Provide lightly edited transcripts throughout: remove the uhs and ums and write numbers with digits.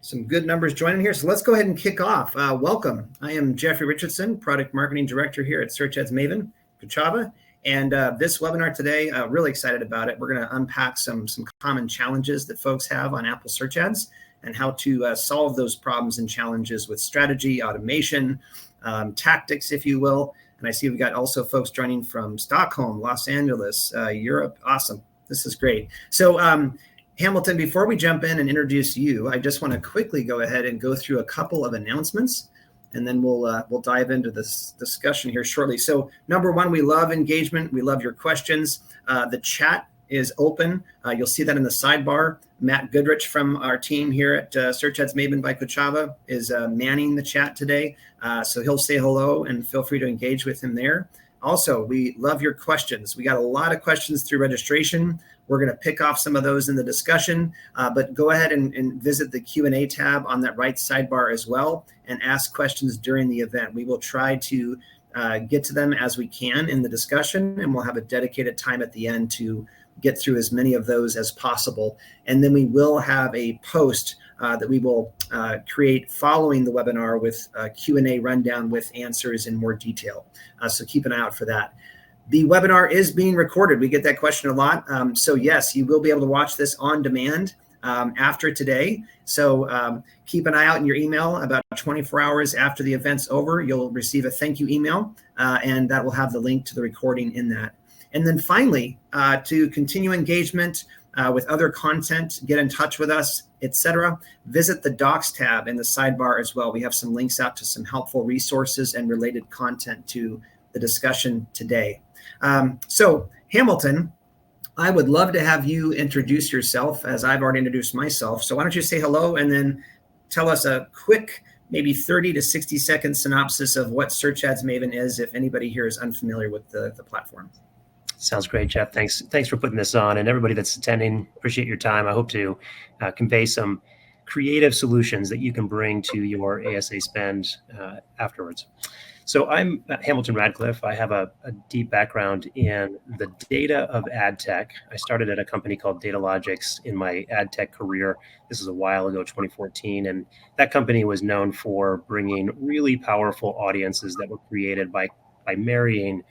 Some good numbers joining here. So let's go ahead and kick off. Welcome. I am Jeffrey Richardson, Product Marketing Director here at Search Ads Maven, Kochava. And this webinar today, really excited about it. We're going to unpack some common challenges that folks have on Apple Search Ads and how to solve those problems and challenges with strategy, automation, tactics, if you will. And I see we've got also folks joining from Stockholm, Los Angeles, Europe. Awesome. This is great. So Hamilton, before we jump in and introduce you, I just want to quickly go ahead and go through a couple of announcements, and then we'll dive into this discussion here shortly. So number one, we love engagement. We love your questions. The chat is open. You'll see that in the sidebar. Matt Goodrich from our team here at Search Ads Maven by Kochava is manning the chat today. So he'll say hello and feel free to engage with him there. Also, we love your questions. We got a lot of questions through registration. We're going to pick off some of those in the discussion, but go ahead and visit the Q&A tab on that right sidebar as well and ask questions during the event. We will try to get to them as we can in the discussion, and we'll have a dedicated time at the end to get through as many of those as possible. And then we will have a post that we will create following the webinar with a Q&A rundown with answers in more detail. So keep an eye out for that. The webinar is being recorded. We get that question a lot. So yes, you will be able to watch this on demand after today. So keep an eye out in your email. About 24 hours after the event's over, you'll receive a thank you email, and that will have the link to the recording in that. And then finally, to continue engagement with other content, get in touch with us, etc., visit the Docs tab in the sidebar as well. We have some links out to some helpful resources and related content to the discussion today. So Hamilton, I would love to have you introduce yourself, as I've already introduced myself. So why don't you say hello and then tell us a quick, maybe 30 to 60 second synopsis of what Search Ads Maven is, if anybody here is unfamiliar with the platform. Sounds great, Jeff. Thanks for putting this on, and everybody that's attending, appreciate your time. I hope to convey some creative solutions that you can bring to your ASA spend afterwards. So I'm Hamilton Radcliffe. I have a deep background in the data of ad tech. I started at a company called Datalogics in my ad tech career. This is a while ago, 2014, and that company was known for bringing really powerful audiences that were created by marrying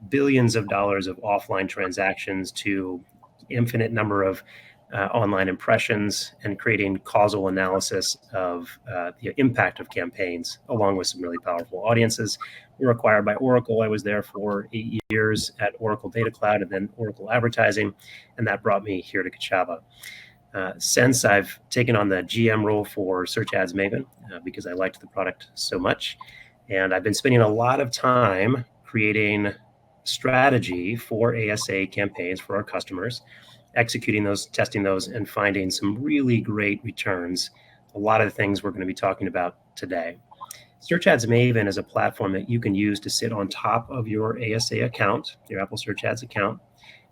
billions of dollars of offline transactions to infinite number of online impressions and creating causal analysis of the impact of campaigns, along with some really powerful audiences. We were acquired by Oracle. I was there for 8 years at Oracle Data Cloud and then Oracle Advertising, and that brought me here to Kochava. Since I've taken on the GM role for Search Ads Maven because I liked the product so much, and I've been spending a lot of time creating strategy for ASA campaigns for our customers, executing those, testing those, and finding some really great returns. A lot of the things we're going to be talking about today. Search Ads Maven is a platform that you can use to sit on top of your ASA account, your Apple Search Ads account.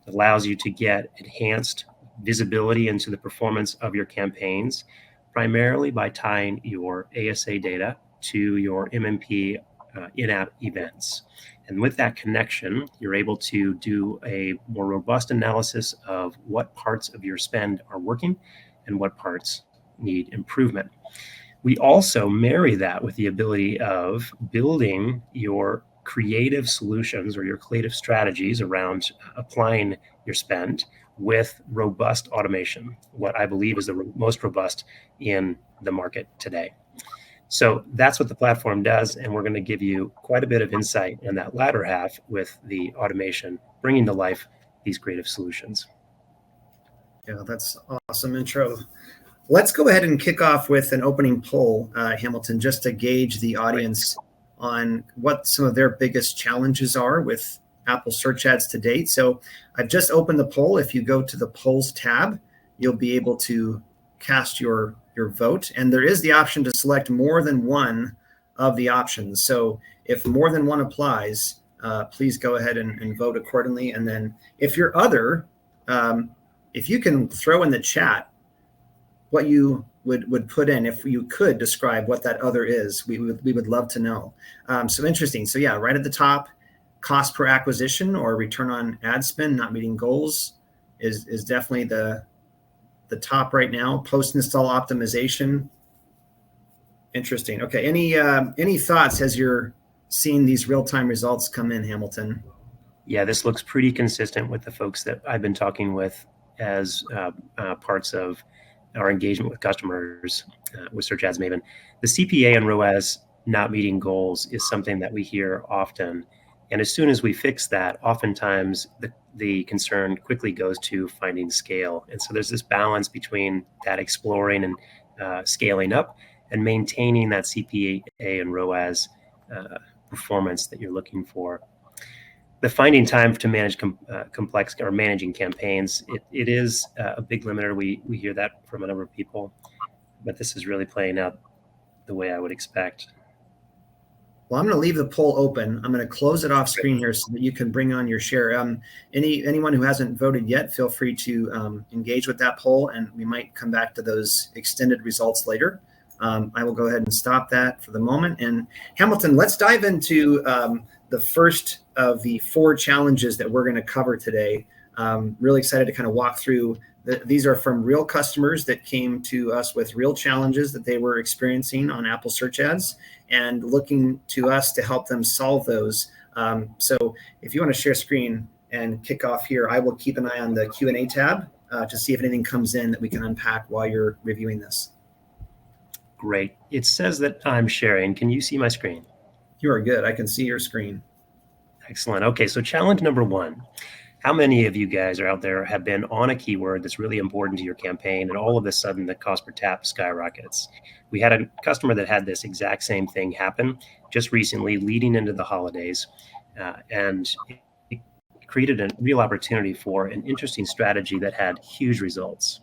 It allows you to get enhanced visibility into the performance of your campaigns, primarily by tying your ASA data to your MMP in-app events. And with that connection, you're able to do a more robust analysis of what parts of your spend are working and what parts need improvement. We also marry that with the ability of building your creative solutions or your creative strategies around applying your spend with robust automation, what I believe is the most robust in the market today. So that's what the platform does, and we're going to give you quite a bit of insight in that latter half with the automation, bringing to life these creative solutions. Yeah, that's awesome intro. Let's go ahead and kick off with an opening poll, Hamilton, just to gauge the audience on what some of their biggest challenges are with Apple Search Ads to date. So I've just opened the poll. If you go to the polls tab, you'll be able to cast your vote, and there is the option to select more than one of the options. So if more than one applies, please go ahead and vote accordingly. And then if you're other, if you can throw in the chat what you would put in, if you could describe what that other is, we would love to know. So interesting. So yeah, right at the top, cost per acquisition or return on ad spend not meeting goals is definitely the top right now. Post-install optimization Interesting. Okay. Any thoughts as you're seeing these real-time results come in, Hamilton? Yeah, this looks pretty consistent with the folks that I've been talking with as parts of our engagement with customers with Search Ads Maven. The CPA and ROAS not meeting goals is something that we hear often. And as soon as we fix that, oftentimes the concern quickly goes to finding scale. And so there's this balance between that exploring and scaling up and maintaining that CPA and ROAS performance that you're looking for. The finding time to manage complex or managing campaigns, it is a big limiter. We hear that from a number of people, but this is really playing out the way I would expect. Well, I'm going to leave the poll open. I'm going to close it off screen here so that you can bring on your share. Anyone who hasn't voted yet, feel free to engage with that poll, and we might come back to those extended results later. I will go ahead and stop that for the moment. And Hamilton, let's dive into the first of the 4 challenges that we're going to cover today. Really excited to kind of walk through. These are from real customers that came to us with real challenges that they were experiencing on Apple Search Ads and looking to us to help them solve those. So if you want to share screen and kick off here, I will keep an eye on the Q&A tab to see if anything comes in that we can unpack while you're reviewing this. Great. It says that I'm sharing. Can you see my screen? You are good. I can see your screen. Excellent. Okay, so challenge number 1. How many of you guys are out there have been on a keyword that's really important to your campaign, and all of a sudden the cost per tap skyrockets? We had a customer that had this exact same thing happen just recently leading into the holidays, and it created a real opportunity for an interesting strategy that had huge results.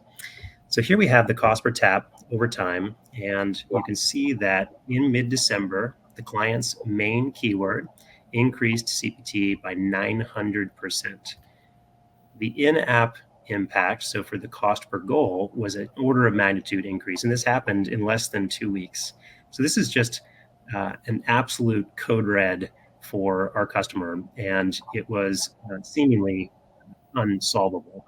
So here we have the cost per tap over time, and you can see that in mid-December, the client's main keyword increased CPT by 900%. The in-app impact, so for the cost per goal, was an order of magnitude increase, and this happened in less than 2 weeks. So this is just an absolute code red for our customer, and it was seemingly unsolvable.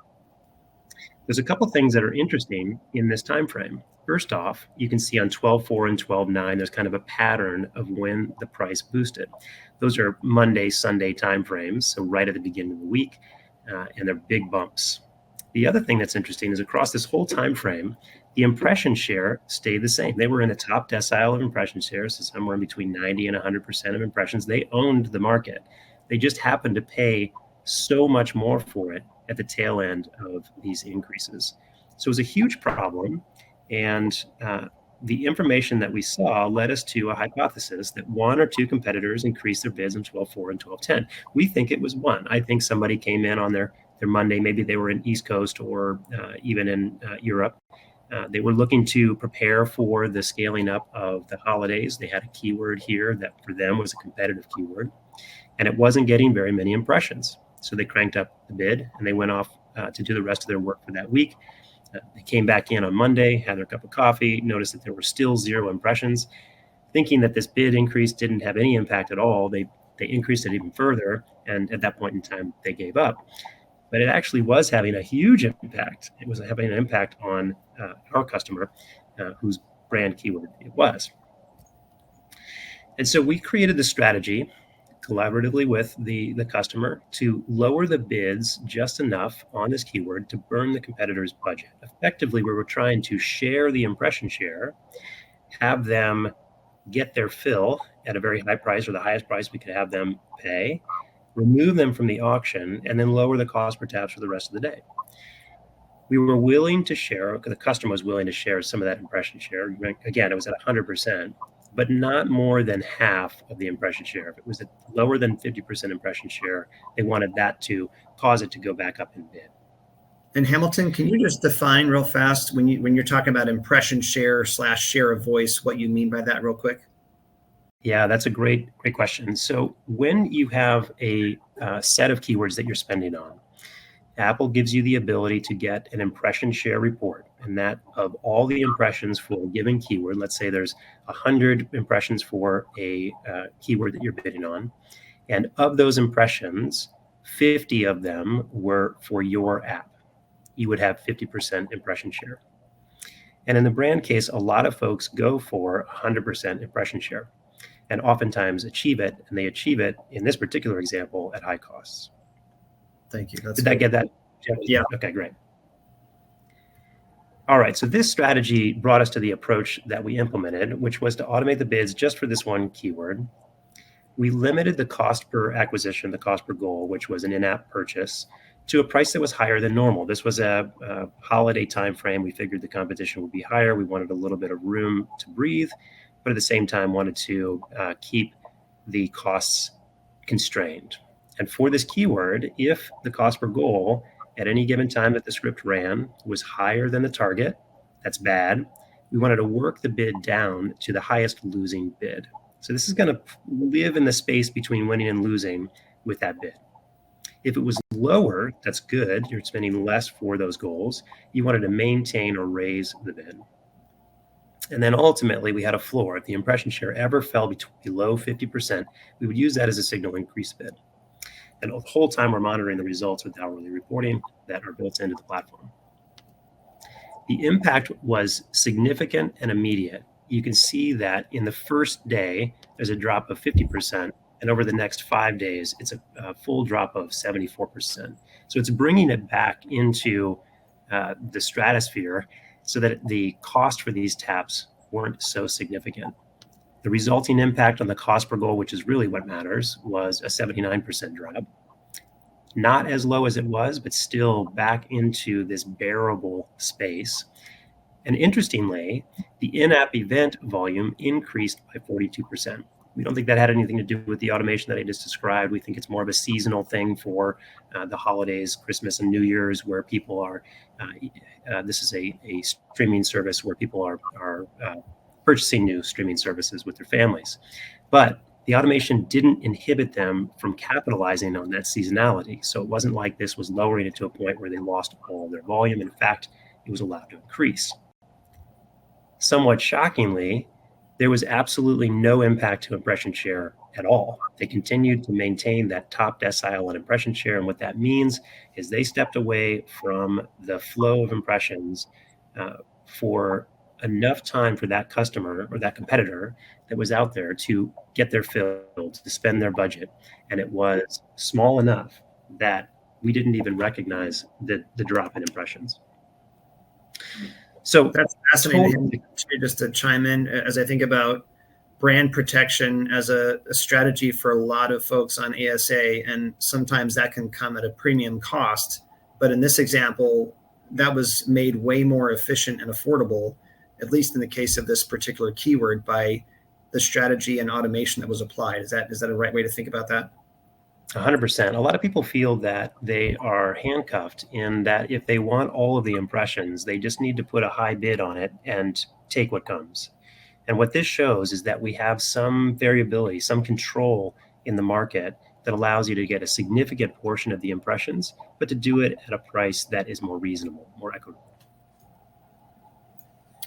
There's a couple things that are interesting in this time frame. First off, you can see on 12/4 and 12/9, there's kind of a pattern of when the price boosted. Those are Monday, Sunday time frames, so right at the beginning of the week, and they're big bumps. The other thing that's interesting is across this whole time frame, the impression share stayed the same. They were in the top decile of impression shares, so somewhere between 90 and 100% of impressions. They owned the market. They just happened to pay so much more for it at the tail end of these increases. So it was a huge problem, and the information that we saw led us to a hypothesis that 1 or 2 competitors increased their bids in 12/4 and 12/10. We think it was 1. I think somebody came in on their Monday, maybe they were in East Coast or even in Europe. They were looking to prepare for the scaling up of the holidays. They had a keyword here that for them was a competitive keyword, and it wasn't getting very many impressions. So they cranked up the bid and they went off to do the rest of their work for that week. They came back in on Monday, had their cup of coffee, noticed that there were still 0 impressions. Thinking that this bid increase didn't have any impact at all, they increased it even further, and at that point in time, they gave up. But it actually was having a huge impact. It was having an impact on our customer, whose brand keyword it was. And so we created the strategy collaboratively with the customer to lower the bids just enough on this keyword to burn the competitor's budget. Effectively, we were trying to share the impression share, have them get their fill at a very high price or the highest price we could have them pay, remove them from the auction, and then lower the cost per taps for the rest of the day. We were willing to share, the customer was willing to share some of that impression share. Again, it was at 100%. But not more than half of the impression share. If it was lower than 50% impression share, they wanted that to cause it to go back up in bid. And Hamilton, can you just define real fast when you're talking about impression share / share of voice, what you mean by that real quick? Yeah, that's a great question. So when you have a set of keywords that you're spending on, Apple gives you the ability to get an impression share report, and that of all the impressions for a given keyword, let's say there's 100 impressions for a keyword that you're bidding on, and of those impressions, 50 of them were for your app. You would have 50% impression share. And in the brand case, a lot of folks go for 100% impression share and oftentimes achieve it. And they achieve it, in this particular example, at high costs. Thank you. That's Did that get that? Yeah. Okay, great. All right, so this strategy brought us to the approach that we implemented, which was to automate the bids just for this one keyword. We limited the cost per acquisition, the cost per goal, which was an in-app purchase, to a price that was higher than normal. This was a holiday timeframe. We figured the competition would be higher. We wanted a little bit of room to breathe, but at the same time wanted to keep the costs constrained. And for this keyword, if the cost per goal at any given time that the script ran was higher than the target, that's bad. We wanted to work the bid down to the highest losing bid. So this is going to live in the space between winning and losing with that bid. If it was lower, that's good. You're spending less for those goals. You wanted to maintain or raise the bid. And then ultimately, we had a floor. If the impression share ever fell below 50%, we would use that as a signal increase bid. And the whole time we're monitoring the results with hourly reporting that are built into the platform. The impact was significant and immediate. You can see that in the first day, there's a drop of 50%. And over the next 5 days, it's a full drop of 74%. So it's bringing it back into the stratosphere so that the cost for these taps weren't so significant. The resulting impact on the cost per goal, which is really what matters, was a 79% drop. Not as low as it was, but still back into this bearable space. And interestingly, the in-app event volume increased by 42%. We don't think that had anything to do with the automation that I just described. We think it's more of a seasonal thing for the holidays, Christmas and New Year's, where people are, this is a streaming service where people are purchasing new streaming services with their families. But the automation didn't inhibit them from capitalizing on that seasonality. So it wasn't like this was lowering it to a point where they lost all their volume. In fact, it was allowed to increase. Somewhat shockingly, there was absolutely no impact to impression share at all. They continued to maintain that top decile on impression share. And what that means is they stepped away from the flow of impressions for enough time for that customer or that competitor that was out there to get their fill, to spend their budget. And it was small enough that we didn't even recognize the drop in impressions. So that's fascinating. Just to chime in, as I think about brand protection as a strategy for a lot of folks on ASA, and sometimes that can come at a premium cost. But in this example, that was made way more efficient and affordable, at least in the case of this particular keyword, by the strategy and automation that was applied. Is that a right way to think about that? 100%. A lot of people feel that they are handcuffed in that if they want all of the impressions, they just need to put a high bid on it and take what comes. And what this shows is that we have some variability, some control in the market that allows you to get a significant portion of the impressions, but to do it at a price that is more reasonable, more equitable.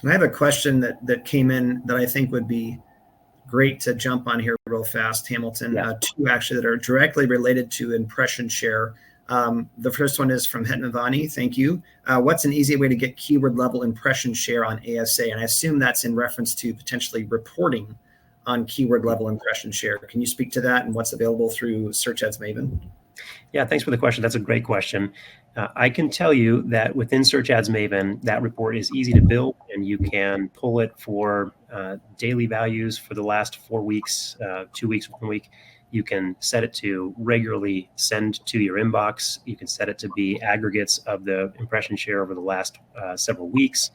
I have a question that came in that I think would be great to jump on here real fast, Hamilton. Yeah. Two actually that are directly related to impression share. The first one is from Hetmavani. Thank you. What's an easy way to get keyword level impression share on ASA? And I assume that's in reference to potentially reporting on keyword level impression share. Can you speak to that and what's available through Search Ads Maven? Yeah, thanks for the question. That's a great question. I can tell you that within Search Ads Maven, that report is easy to build, and you can pull it for daily values for the last 4 weeks, 2 weeks, 1 week. You can set it to regularly send to your inbox. You can set it to be aggregates of the impression share over the last several weeks.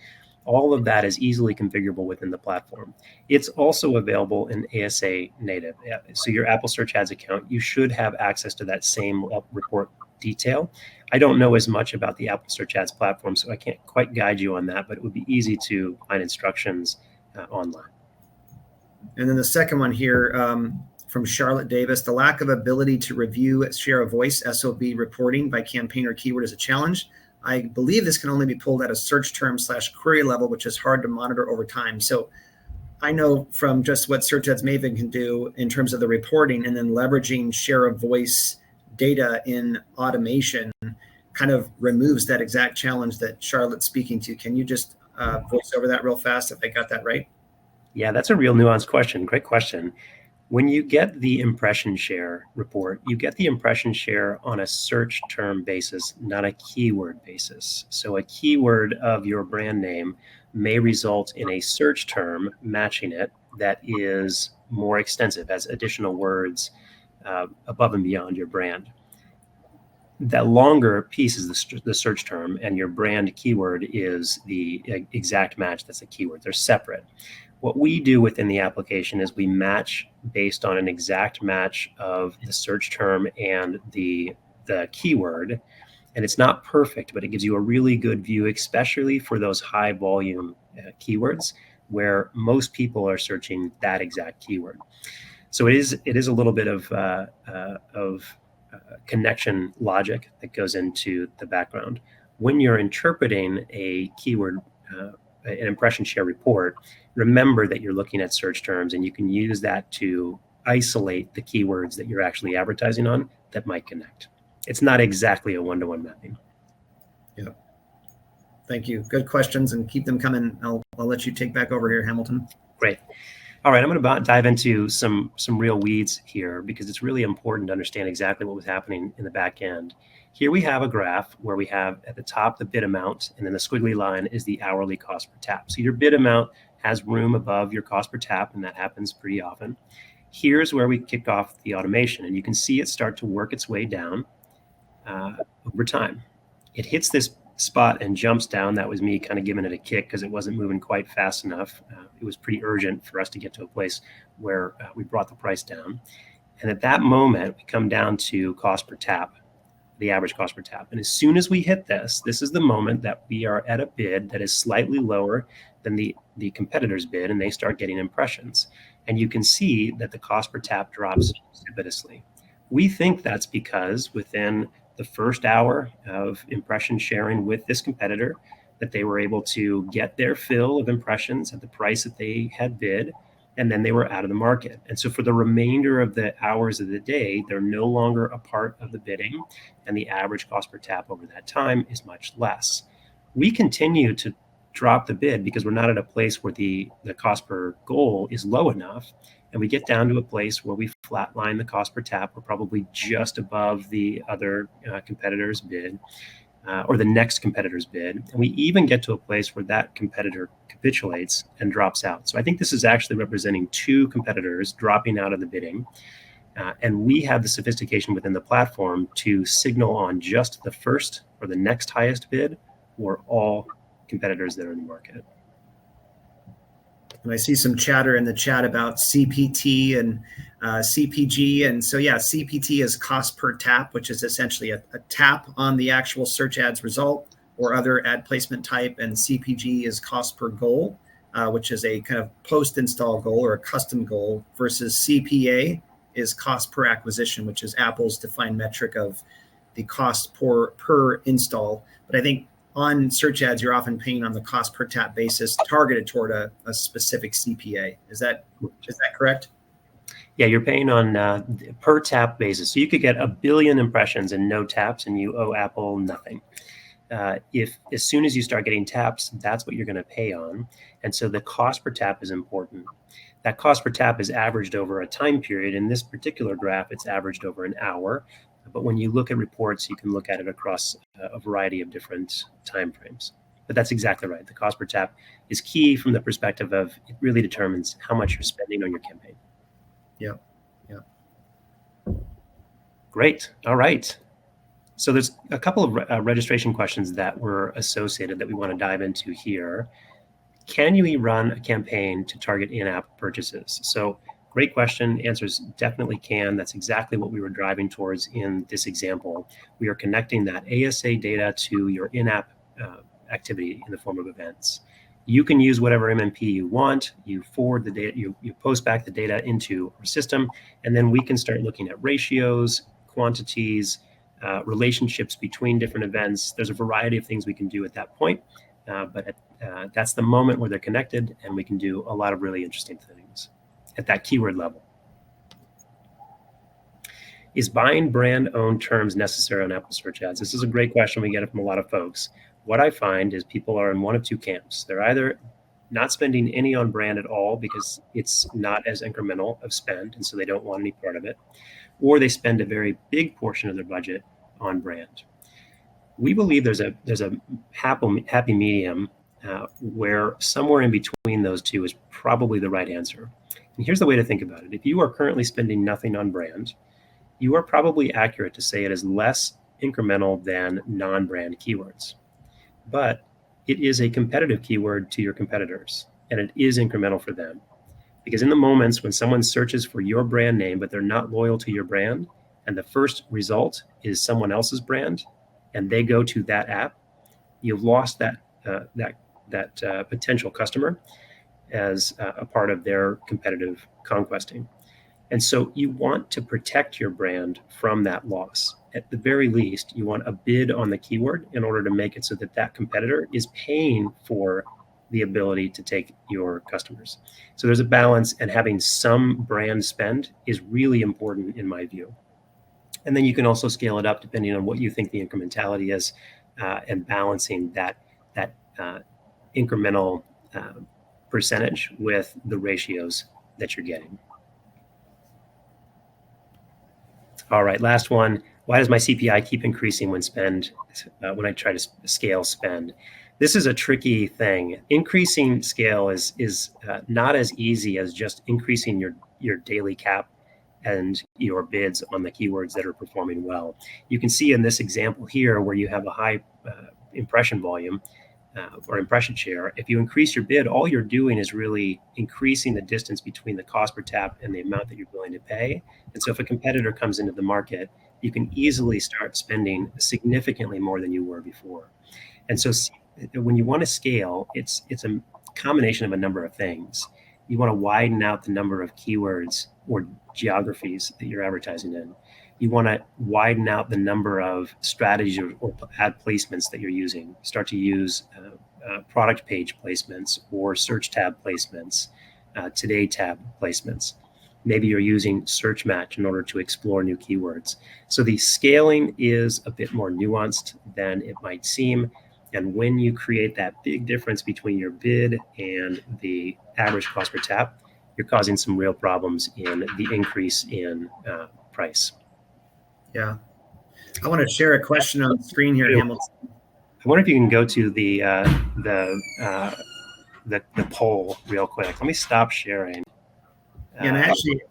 All of that is easily configurable within the platform. It's also available in ASA native. So your Apple Search Ads account, you should have access to that same report detail. I don't know as much about the Apple Search Ads platform, so I can't quite guide you on that, but it would be easy to find instructions online. And then the second one here from Charlotte Davis, the lack of ability to review share of voice SOV reporting by campaign or keyword is a challenge. I believe this can only be pulled at a search term / query level, which is hard to monitor over time. So I know from just what Search Ads Maven can do in terms of the reporting and then leveraging share of voice data in automation kind of removes that exact challenge that Charlotte's speaking to. Can you just voice over that real fast if I got that right? Yeah, that's a real nuanced question. Great question. When you get the impression share report, you get the impression share on a search term basis, not a keyword basis. So a keyword of your brand name may result in a search term matching it that is more extensive, has additional words above and beyond your brand. That longer piece is the search term, and your brand keyword is the exact match that's a keyword. They're separate. What we do within the application is we match based on an exact match of the search term and the keyword. And it's not perfect, but it gives you a really good view, especially for those high volume keywords where most people are searching that exact keyword. So it is a little bit of connection logic that goes into the background. When you're interpreting a keyword, an impression share report, remember that you're looking at search terms, and you can use that to isolate the keywords that you're actually advertising on that might connect. It's not exactly a one-to-one mapping. Yeah. Thank you. Good questions, and keep them coming. I'll let you take back over here, Hamilton. Great. All right, I'm going to dive into some real weeds here because it's really important to understand exactly what was happening in the back end. Here we have a graph where we have at the top the bid amount, and then the squiggly line is the hourly cost per tap. So your bid amount has room above your cost per tap, and that happens pretty often. Here's where we kick off the automation, and you can see it start to work its way down over time. It hits this spot and jumps down. That was me kind of giving it a kick because it wasn't moving quite fast enough. It was pretty urgent for us to get to a place where we brought the price down. And at that moment, we come down to cost per tap, the average cost per tap. And as soon as we hit this is the moment that we are at a bid that is slightly lower than the competitor's bid, and they start getting impressions. And you can see that the cost per tap drops precipitously. We think that's because within the first hour of impression sharing with this competitor, that they were able to get their fill of impressions at the price that they had bid, and then they were out of the market. And so for the remainder of the hours of the day, they're no longer a part of the bidding, and the average cost per tap over that time is much less. We continue to drop the bid because we're not at a place where the cost per goal is low enough, and we get down to a place where we flatline the cost per tap. We're probably just above the other competitor's bid or the next competitor's bid. And we even get to a place where that competitor capitulates and drops out. So I think this is actually representing two competitors dropping out of the bidding. And we have the sophistication within the platform to signal on just the first or the next highest bid or all competitors that are in the market. And I see some chatter in the chat about CPT and CPG. And so, yeah, CPT is cost per tap, which is essentially a tap on the actual search ads result or other ad placement type. And CPG is cost per goal, which is a kind of post-install goal or a custom goal, versus CPA is cost per acquisition, which is Apple's defined metric of the cost per install. But I think on search ads, you're often paying on the cost per tap basis targeted toward a specific CPA. Is that correct? Yeah, you're paying on per tap basis. So you could get 1 billion impressions and no taps, and you owe Apple nothing. If as soon as you start getting taps, that's what you're going to pay on. And so the cost per tap is important. That cost per tap is averaged over a time period. In this particular graph, it's averaged over an hour. But when you look at reports, you can look at it across a variety of different timeframes. But that's exactly right. The cost per tap is key from the perspective of it really determines how much you're spending on your campaign. Yeah. Great. All right. So there's a couple of registration questions that were associated that we want to dive into here. Can you run a campaign to target in-app purchases? So great question. Answers definitely can. That's exactly what we were driving towards in this example. We are connecting that ASA data to your in-app activity in the form of events. You can use whatever MMP you want. You forward the data, you post back the data into our system, and then we can start looking at ratios, quantities, relationships between different events. There's a variety of things we can do at that point, but that's the moment where they're connected, and we can do a lot of really interesting things at that keyword level. Is buying brand-owned terms necessary on Apple search ads? This is a great question we get from a lot of folks. what I find is people are in one of two camps. They're either not spending any on brand at all because it's not as incremental of spend, and so they don't want any part of it, or they spend a very big portion of their budget on brand. We believe there's a happy medium where somewhere in between those two is probably the right answer. And here's the way to think about it. If you are currently spending nothing on brand, you are probably accurate to say it is less incremental than non-brand keywords. But it is a competitive keyword to your competitors, and it is incremental for them. Because in the moments when someone searches for your brand name, but they're not loyal to your brand, and the first result is someone else's brand, and they go to that app, you've lost that potential customer as a part of their competitive conquesting. And so you want to protect your brand from that loss. At the very least, you want a bid on the keyword in order to make it so that that competitor is paying for the ability to take your customers. So there's a balance, and having some brand spend is really important in my view. And then you can also scale it up depending on what you think the incrementality is, and balancing that incremental percentage with the ratios that you're getting. All right, last one. Why does my CPI keep increasing when I try to scale spend? This is a tricky thing. Increasing scale is not as easy as just increasing your daily cap and your bids on the keywords that are performing well. You can see in this example here where you have a high impression volume or impression share. If you increase your bid, all you're doing is really increasing the distance between the cost per tap and the amount that you're willing to pay. And so if a competitor comes into the market, you can easily start spending significantly more than you were before. And so when you want to scale, it's a combination of a number of things. You want to widen out the number of keywords or geographies that you're advertising in. You want to widen out the number of strategies or ad placements that you're using. Start to use product page placements or search tab placements, today tab placements. Maybe you're using search match in order to explore new keywords. So the scaling is a bit more nuanced than it might seem. And when you create that big difference between your bid and the average cost per tap, you're causing some real problems in the increase in price. Yeah. I want to share a question on the screen here, Hamilton. I wonder if you can go to the poll real quick. Let me stop sharing. And I actually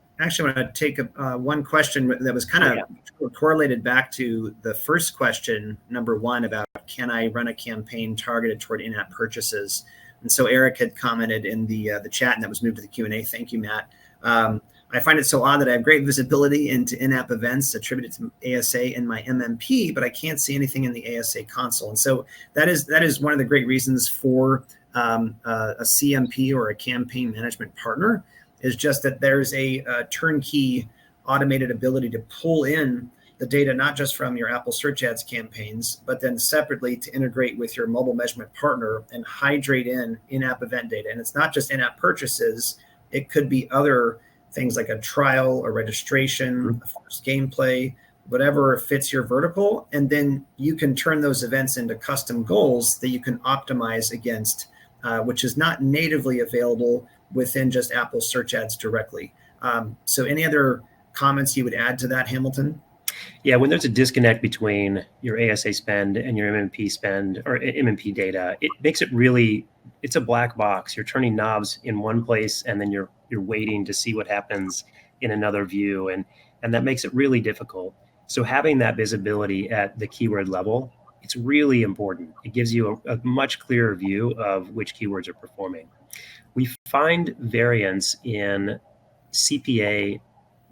want to take one question that was kind of correlated back to the first question, number one, about can I run a campaign targeted toward in-app purchases? And so Eric had commented in the chat, and that was moved to the Q&A. Thank you, Matt. I find it so odd that I have great visibility into in-app events attributed to ASA in my MMP, but I can't see anything in the ASA console. And so that is one of the great reasons for a CMP or a campaign management partner, is just that there's a turnkey automated ability to pull in the data, not just from your Apple Search Ads campaigns, but then separately to integrate with your mobile measurement partner and hydrate in-app event data. And it's not just in-app purchases. It could be other things like a trial, a registration, a first gameplay, whatever fits your vertical. And then you can turn those events into custom goals that you can optimize against, which is not natively available within just Apple Search Ads directly. So any other comments you would add to that, Hamilton? Yeah, when there's a disconnect between your ASA spend and your MMP spend or MMP data, it makes it really, it's a black box. You're turning knobs in one place, and then you're waiting to see what happens in another view, and that makes it really difficult. So having that visibility at the keyword level, it's really important. It gives you a much clearer view of which keywords are performing. We find variance in CPA,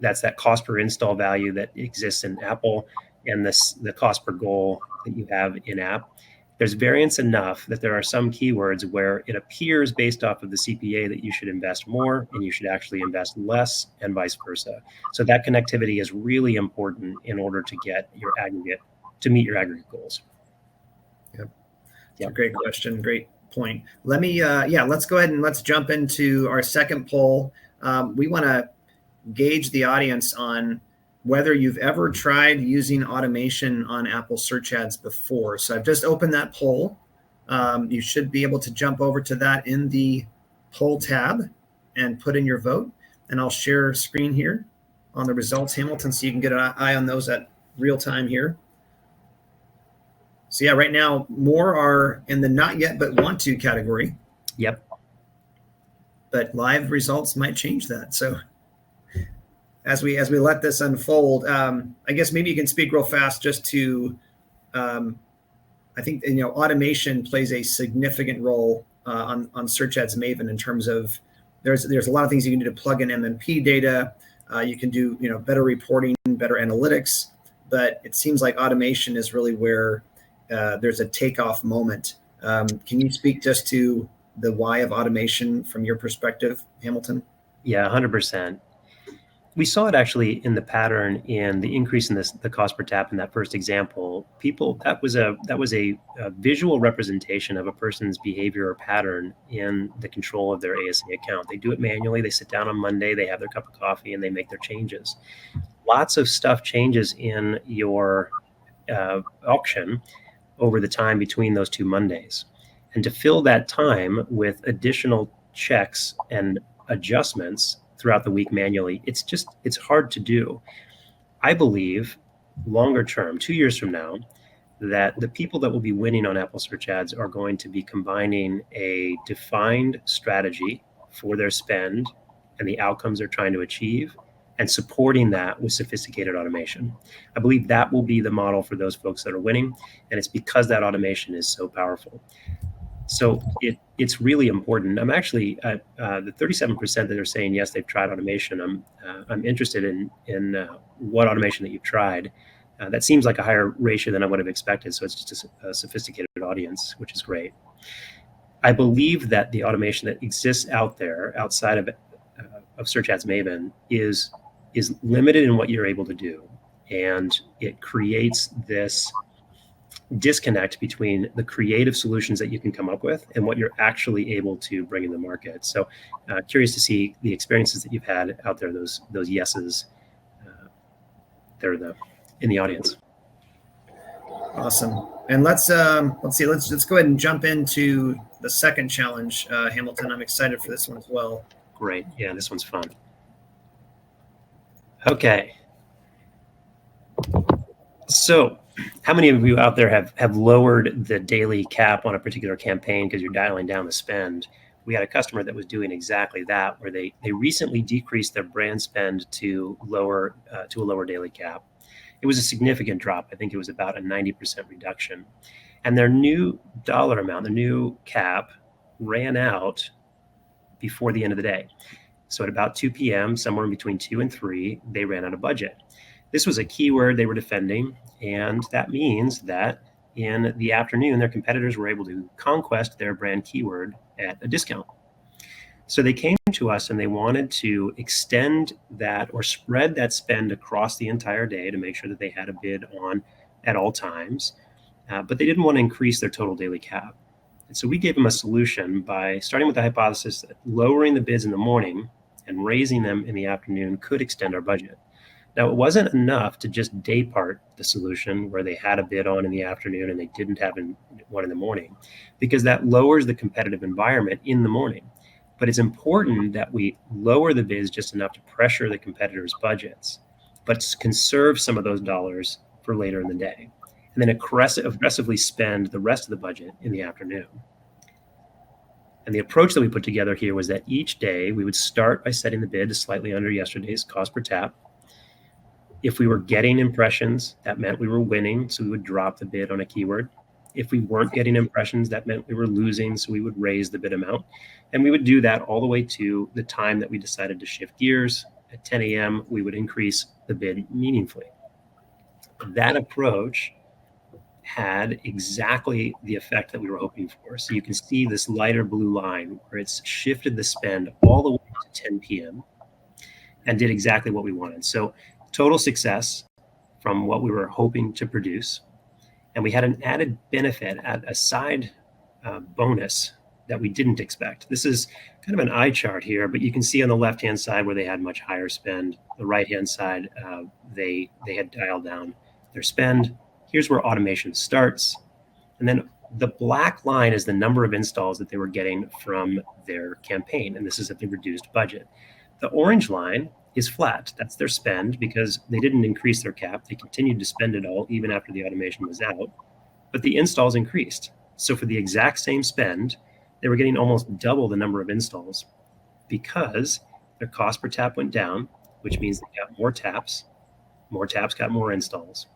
that's that cost per install value that exists in Apple, and the cost per goal that you have in app. There's variance enough that there are some keywords where it appears based off of the CPA that you should invest more and you should actually invest less, and vice versa. So that connectivity is really important in order to get your aggregate, to meet your aggregate goals. Yep. Great question. Great point. Let me, let's go ahead and let's jump into our second poll. We want to gauge the audience on whether you've ever tried using automation on Apple Search Ads before. So I've just opened that poll. You should be able to jump over to that in the poll tab and put in your vote. And I'll share screen here on the results, Hamilton, so you can get an eye on those at real time here. So yeah, right now more are in the not yet but want to category. Yep. But live results might change that. So as we let this unfold, I guess maybe you can speak real fast just to, I think automation plays a significant role on Search Ads Maven in terms of there's a lot of things you can do to plug in MMP data. You can do better reporting, better analytics, but it seems like automation is really where there's a takeoff moment. Can you speak just to the why of automation from your perspective, Hamilton? Yeah, 100%. We saw it actually in the pattern in the increase in the cost per tap in that first example. That was a visual representation of a person's behavior or pattern in the control of their ASA account. They do it manually. They sit down on Monday, they have their cup of coffee, and they make their changes. Lots of stuff changes in your auction over the time between those 2 Mondays. And to fill that time with additional checks and adjustments throughout the week manually, it's hard to do. I believe longer term, 2 years from now, that the people that will be winning on Apple Search Ads are going to be combining a defined strategy for their spend and the outcomes they're trying to achieve, and supporting that with sophisticated automation. I believe that will be the model for those folks that are winning, and it's because that automation is so powerful. So it's really important. I'm actually the 37% that are saying yes, they've tried automation. I'm interested in what automation that you've tried. That seems like a higher ratio than I would have expected. So it's just a sophisticated audience, which is great. I believe that the automation that exists out there outside of Search Ads Maven is limited in what you're able to do, and it creates this disconnect between the creative solutions that you can come up with and what you're actually able to bring in the market. So curious to see the experiences that you've had out there, those yeses that are in the audience. Awesome. And let's go ahead and jump into the second challenge, Hamilton. I'm excited for this one as well. Great. Yeah, this one's fun. Okay. So how many of you out there have lowered the daily cap on a particular campaign because you're dialing down the spend? We had a customer that was doing exactly that, where they recently decreased their brand spend to a lower daily cap. It was a significant drop. I think it was about a 90% reduction. And their new dollar amount, the new cap, ran out before the end of the day. So at about 2 p.m., somewhere in between 2 and 3, they ran out of budget. This was a keyword they were defending, and that means that in the afternoon, their competitors were able to conquest their brand keyword at a discount. So they came to us and they wanted to extend that or spread that spend across the entire day to make sure that they had a bid on at all times, but they didn't want to increase their total daily cap. And so we gave them a solution by starting with the hypothesis that lowering the bids in the morning and raising them in the afternoon could extend our budget. Now, it wasn't enough to just day part the solution where they had a bid on in the afternoon and they didn't have one in the morning, because that lowers the competitive environment in the morning. But it's important that we lower the bids just enough to pressure the competitors' budgets, but conserve some of those dollars for later in the day, and then aggressively spend the rest of the budget in the afternoon. And the approach that we put together here was that each day we would start by setting the bid to slightly under yesterday's cost per tap. If we were getting impressions, that meant we were winning, so we would drop the bid on a keyword. If we weren't getting impressions, that meant we were losing, so we would raise the bid amount. And we would do that all the way to the time that we decided to shift gears. At 10 a.m., we would increase the bid meaningfully. That approach had exactly the effect that we were hoping for. So you can see this lighter blue line where it's shifted the spend all the way to 10 p.m. and did exactly what we wanted. So total success from what we were hoping to produce. And we had an added benefit, a side bonus that we didn't expect. This is kind of an eye chart here, but you can see on the left-hand side where they had much higher spend. The right-hand side, they had dialed down their spend. Here's where automation starts. And then The black line is the number of installs that they were getting from their campaign, and this is at the reduced budget. The orange line is flat. That's their spend because they didn't increase their cap. They continued to spend it all even after the automation was out, but the installs increased. So for the exact same spend, they were getting almost double the number of installs because their cost per tap went down, which means they got more taps got more installs.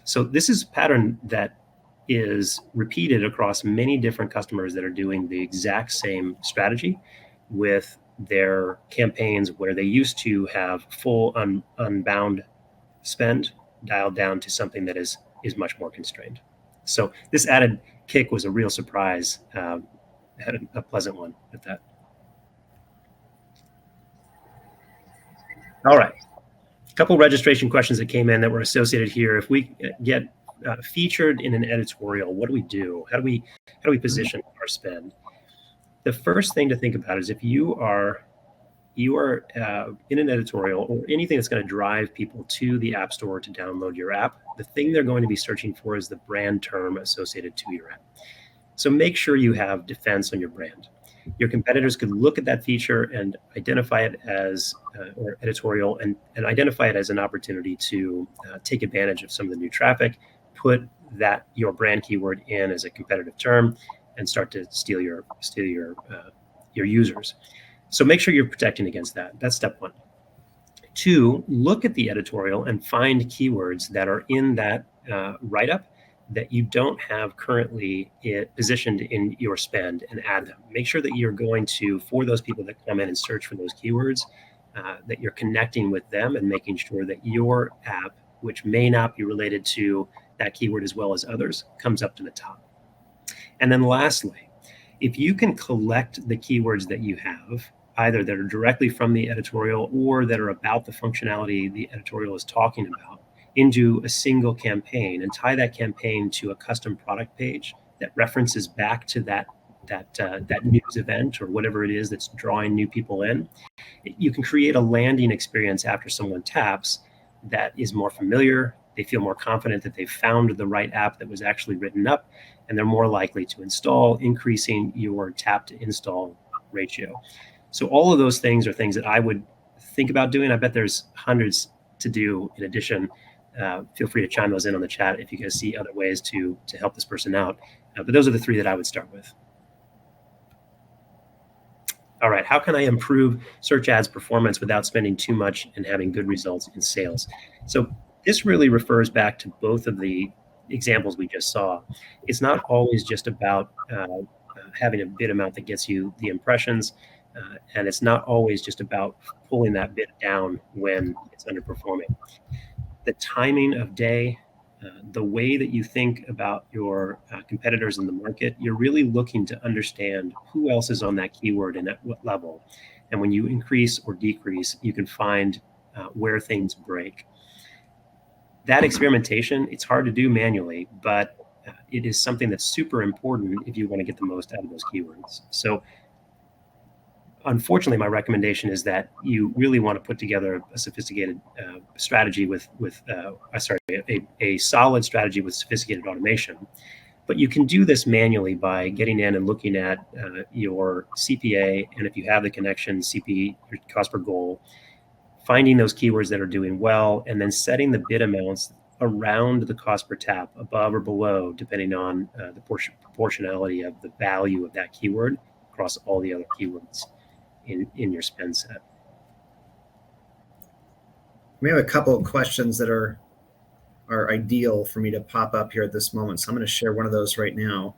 So this is a pattern that is repeated across many different customers that are doing the exact same strategy with their campaigns where they used to have full unbound spend dialed down to something that is much more constrained. So this added kick was a real surprise, had a pleasant one at that. All right. A couple registration questions that came in that were associated here. If we get featured in an editorial, what do we do? How do we position our spend? The first thing to think about is if you are in an editorial or anything that's going to drive people to the App Store to download your app, the thing they're going to be searching for is the brand term associated to your app. So make sure you have defense on your brand. Your competitors could look at that feature and identify it as, or editorial, and identify it as an opportunity to take advantage of some of the new traffic, put your brand keyword in as a competitive term, and start to steal your users. So make sure you're protecting against that. That's step one. 2, look at the editorial and find keywords that are in that write-up that you don't have currently positioned in your spend and add them. Make sure that you're going to, for those people that come in and search for those keywords, that you're connecting with them and making sure that your app, which may not be related to that keyword as well as others, comes up to the top. And then lastly, if you can collect the keywords that you have, either that are directly from the editorial or that are about the functionality the editorial is talking about, into a single campaign and tie that campaign to a custom product page that references back to that news event or whatever it is that's drawing new people in, you can create a landing experience after someone taps that is more familiar. They feel more confident that they've found the right app that was actually written up, and they're more likely to install, increasing your tap to install ratio. So all of those things are things that I would think about doing. I bet there's hundreds to do in addition. Feel free to chime those in on the chat if you guys see other ways to help this person out. But those are the 3 that I would start with. All right, how can I improve search ads performance without spending too much and having good results in sales? So this really refers back to both of the examples we just saw. It's not always just about having a bid amount that gets you the impressions, and it's not always just about pulling that bid down when it's underperforming. The timing of day, the way that you think about your competitors in the market, you're really looking to understand who else is on that keyword and at what level. And when you increase or decrease, you can find where things break. That experimentation, it's hard to do manually, but it is something that's super important if you want to get the most out of those keywords. So unfortunately, my recommendation is that you really want to put together a sophisticated strategy a solid strategy with sophisticated automation. But you can do this manually by getting in and looking at your CPA, and if you have the connection, CP, your cost per goal, finding those keywords that are doing well, and then setting the bid amounts around the cost per tap, above or below, depending on the proportionality of the value of that keyword across all the other keywords in your spend set. We have a couple of questions that are ideal for me to pop up here at this moment. So I'm going to share one of those right now.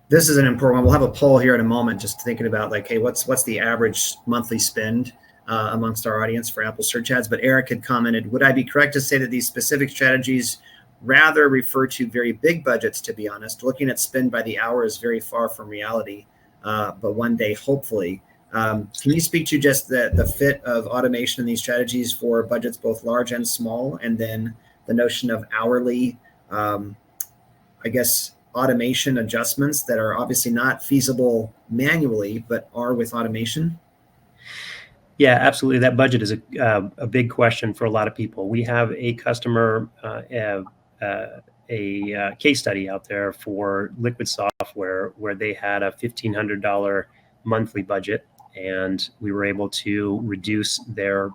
This is an important one. We'll have a poll here in a moment, just thinking about like, hey, what's the average monthly spend amongst our audience for Apple search ads? But Eric had commented, would I be correct to say that these specific strategies rather refer to very big budgets? To be honest, looking at spend by the hour is very far from reality. But one day, hopefully. Can you speak to just the fit of automation in these strategies for budgets both large and small, and then the notion of hourly, automation adjustments that are obviously not feasible manually, but are with automation? Yeah, absolutely. That budget is a big question for a lot of people. We have a customer, a case study out there for Liquid Software where they had a $1,500 monthly budget, and we were able to reduce their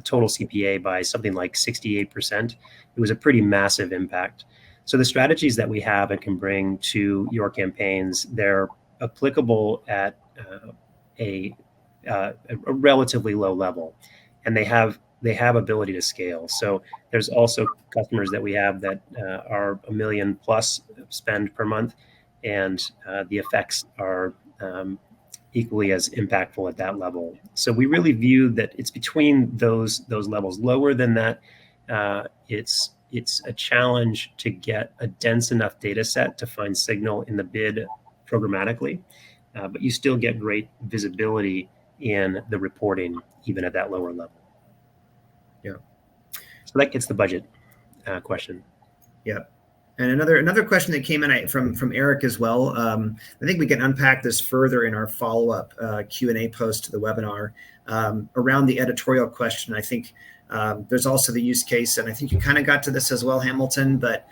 total CPA by something like 68%. It was a pretty massive impact. So the strategies that we have and can bring to your campaigns, they're applicable at a relatively low level, and they have ability to scale. So there's also customers that we have that are $1 million plus spend per month, and the effects are equally as impactful at that level. So we really view that it's between those levels. Lower than that, it's a challenge to get a dense enough data set to find signal in the bid programmatically, but you still get great visibility in the reporting even at that lower level. Yeah. So that gets the budget question. Yeah. And another question that came in from Eric as well. I think we can unpack this further in our follow-up Q&A post to the webinar around the editorial question. I think there's also the use case, and I think you kind of got to this as well, Hamilton, but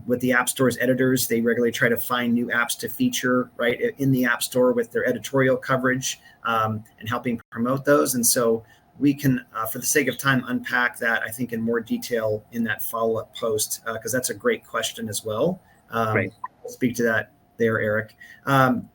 with the App Store's editors, they regularly try to find new apps to feature right in the App Store with their editorial coverage and helping promote those. And so we can, for the sake of time, unpack that, I think, in more detail in that follow-up post, because that's a great question as well. Right. I'll speak to that there, Eric.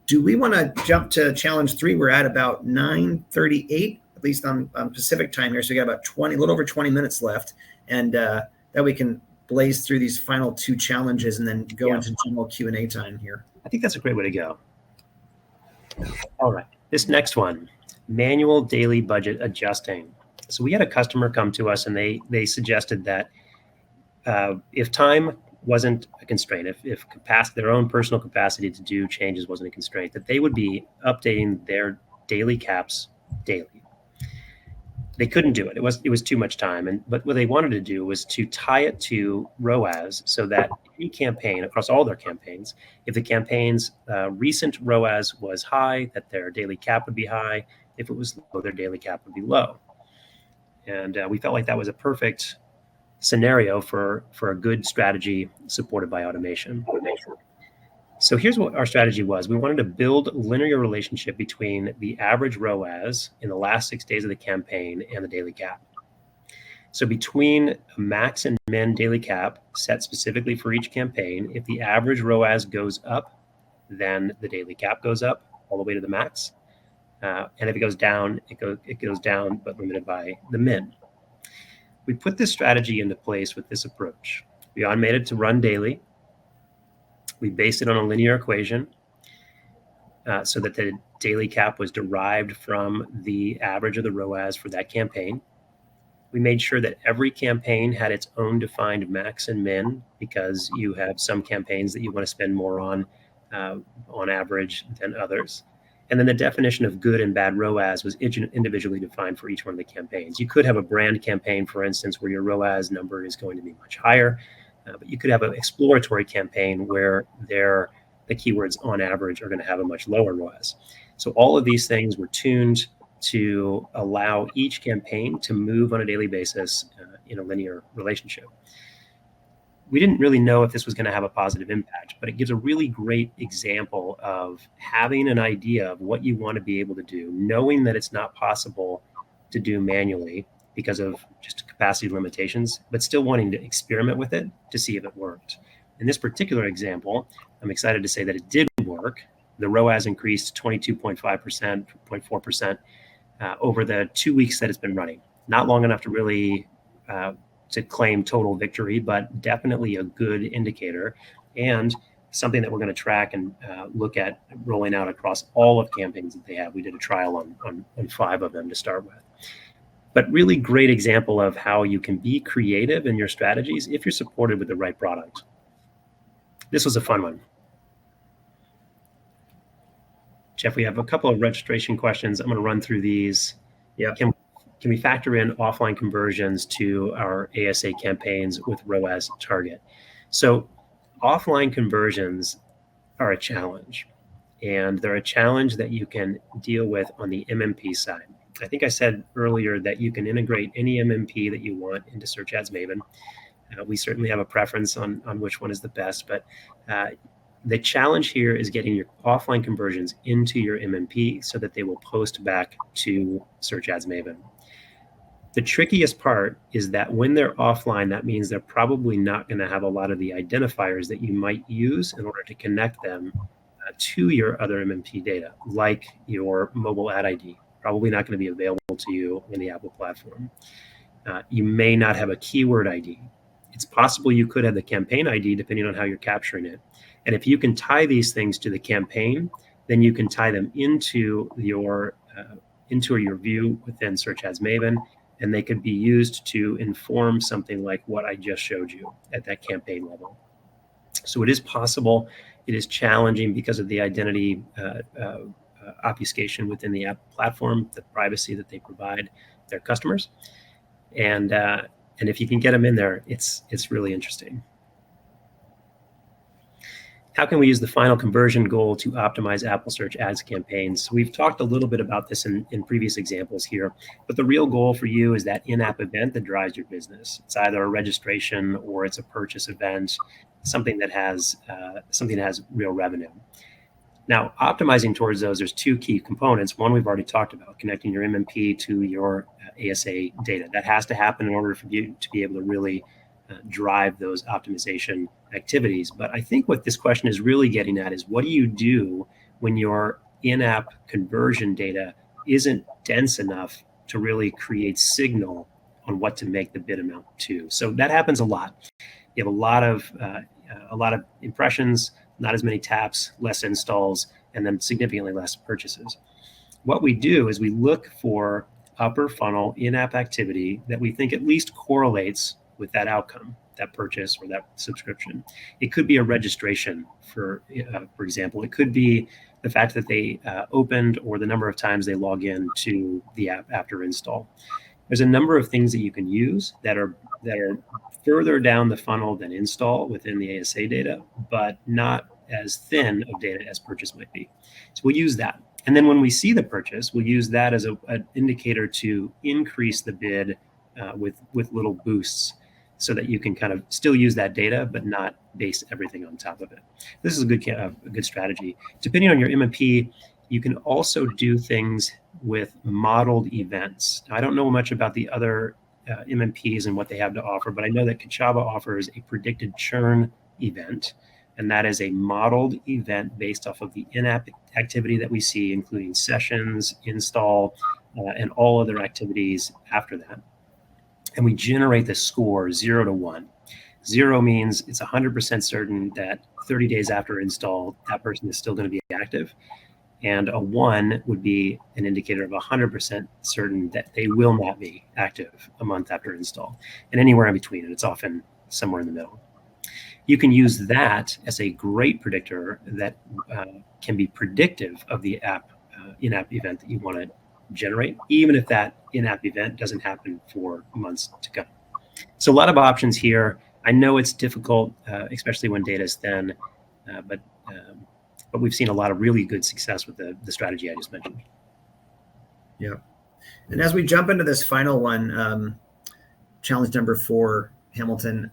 Do we want to jump to challenge 3? We're at about 9:38, at least on Pacific time here. So we got about a little over 20 minutes left, and that we can blaze through these final 2 challenges and then go into general Q&A time here. I think that's a great way to go. All right, this next one. Manual daily budget adjusting. So we had a customer come to us, and they suggested that if time wasn't a constraint, if their own personal capacity to do changes wasn't a constraint, that they would be updating their daily caps daily. They couldn't do it. It was too much time. But what they wanted to do was to tie it to ROAS, so that any campaign across all their campaigns, if the campaign's recent ROAS was high, that their daily cap would be high. If it was low, their daily cap would be low. And we felt like that was a perfect scenario for a good strategy supported by automation. So here's what our strategy was. We wanted to build a linear relationship between the average ROAS in the last 6 days of the campaign and the daily cap. So between a max and min daily cap set specifically for each campaign, if the average ROAS goes up, then the daily cap goes up all the way to the max. And if it goes down, it goes down, but limited by the min. We put this strategy into place with this approach. We automated it to run daily. We based it on a linear equation so that the daily cap was derived from the average of the ROAS for that campaign. We made sure that every campaign had its own defined max and min, because you have some campaigns that you want to spend more on average than others. And then the definition of good and bad ROAS was individually defined for each one of the campaigns. You could have a brand campaign, for instance, where your ROAS number is going to be much higher, but you could have an exploratory campaign where the keywords on average are going to have a much lower ROAS. So all of these things were tuned to allow each campaign to move on a daily basis in a linear relationship. We didn't really know if this was going to have a positive impact, but it gives a really great example of having an idea of what you want to be able to do, knowing that it's not possible to do manually because of just capacity limitations, but still wanting to experiment with it to see if it worked. In this particular example, I'm excited to say that it did work. The ROAS increased 22.5%, 0.4% over the 2 weeks that it's been running. Not long enough to really to claim total victory, but definitely a good indicator, and something that we're going to track and look at rolling out across all of campaigns that they have. We did a trial on 5 of them to start with. But really great example of how you can be creative in your strategies if you're supported with the right product. This was a fun one. Jeff, we have a couple of registration questions. I'm going to run through these. Yeah. Can we factor in offline conversions to our ASA campaigns with ROAS target? So offline conversions are a challenge, and they're a challenge that you can deal with on the MMP side. I think I said earlier that you can integrate any MMP that you want into Search Ads Maven. We certainly have a preference on which one is the best, but the challenge here is getting your offline conversions into your MMP so that they will post back to Search Ads Maven. The trickiest part is that when they're offline, that means they're probably not going to have a lot of the identifiers that you might use in order to connect them to your other MMP data, like your mobile ad ID. Probably not going to be available to you in the Apple platform. You may not have a keyword ID. It's possible you could have the campaign ID depending on how you're capturing it. And if you can tie these things to the campaign, then you can tie them into your view within Search Ads Maven, and they could be used to inform something like what I just showed you at that campaign level. So it is possible. It is challenging because of the identity obfuscation within the app platform, the privacy that they provide their customers. And if you can get them in there, it's really interesting. How can we use the final conversion goal to optimize Apple Search Ads campaigns? We've talked a little bit about this in previous examples here, but the real goal for you is that in-app event that drives your business. It's either a registration or it's a purchase event, something that has real revenue. Now, optimizing towards those, there's two key components. One we've already talked about, connecting your MMP to your ASA data. That has to happen in order for you to be able to really drive those optimization activities. But I think what this question is really getting at is, what do you do when your in-app conversion data isn't dense enough to really create signal on what to make the bid amount to? So that happens a lot. You have a lot of impressions, not as many taps, less installs, and then significantly less purchases. What we do is we look for upper funnel in-app activity that we think at least correlates with that outcome, that purchase or that subscription. It could be a registration, for example. It could be the fact that they opened or the number of times they log in to the app after install. There's a number of things that you can use that are further down the funnel than install within the ASA data, but not as thin of data as purchase might be. So we'll use that. And then when we see the purchase, we'll use that as an indicator to increase the bid with little boosts, so that you can kind of still use that data, but not base everything on top of it. This is a good strategy. Depending on your MMP, you can also do things with modeled events. Now, I don't know much about the other MMPs and what they have to offer, but I know that Kochava offers a predicted churn event, and that is a modeled event based off of the in-app activity that we see, including sessions, install, and all other activities after that. And we generate the score 0 to 1. 0 means it's 100% certain that 30 days after install, that person is still going to be active. And a 1 would be an indicator of 100% certain that they will not be active a month after install. And anywhere in between, and it's often somewhere in the middle. You can use that as a great predictor that can be predictive of the in-app event that you want to generate, even if that in-app event doesn't happen for months to come. So a lot of options here. I know it's difficult, especially when data is thin, but we've seen a lot of really good success with the strategy I just mentioned. Yeah. And as we jump into this final one, challenge number 4, Hamilton,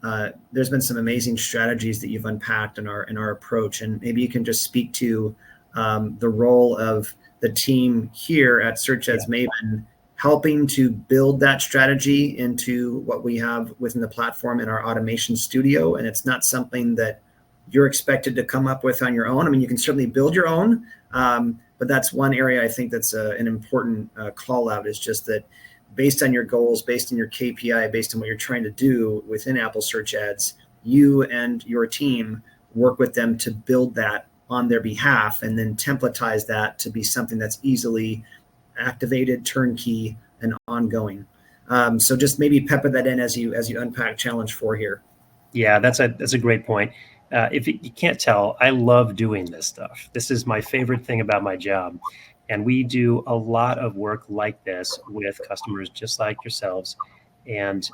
there's been some amazing strategies that you've unpacked in our approach, and maybe you can just speak to the role of the team here at Search Ads Maven, helping to build that strategy into what we have within the platform in our automation studio. And it's not something that you're expected to come up with on your own. I mean, you can certainly build your own, but that's one area I think that's an important call out, is just that based on your goals, based on your KPI, based on what you're trying to do within Apple Search Ads, you and your team work with them to build that on their behalf, and then templatize that to be something that's easily activated, turnkey, and ongoing. So just maybe pepper that in as you unpack challenge 4 here. Yeah, that's a great point. If you can't tell, I love doing this stuff. This is my favorite thing about my job. And we do a lot of work like this with customers just like yourselves. And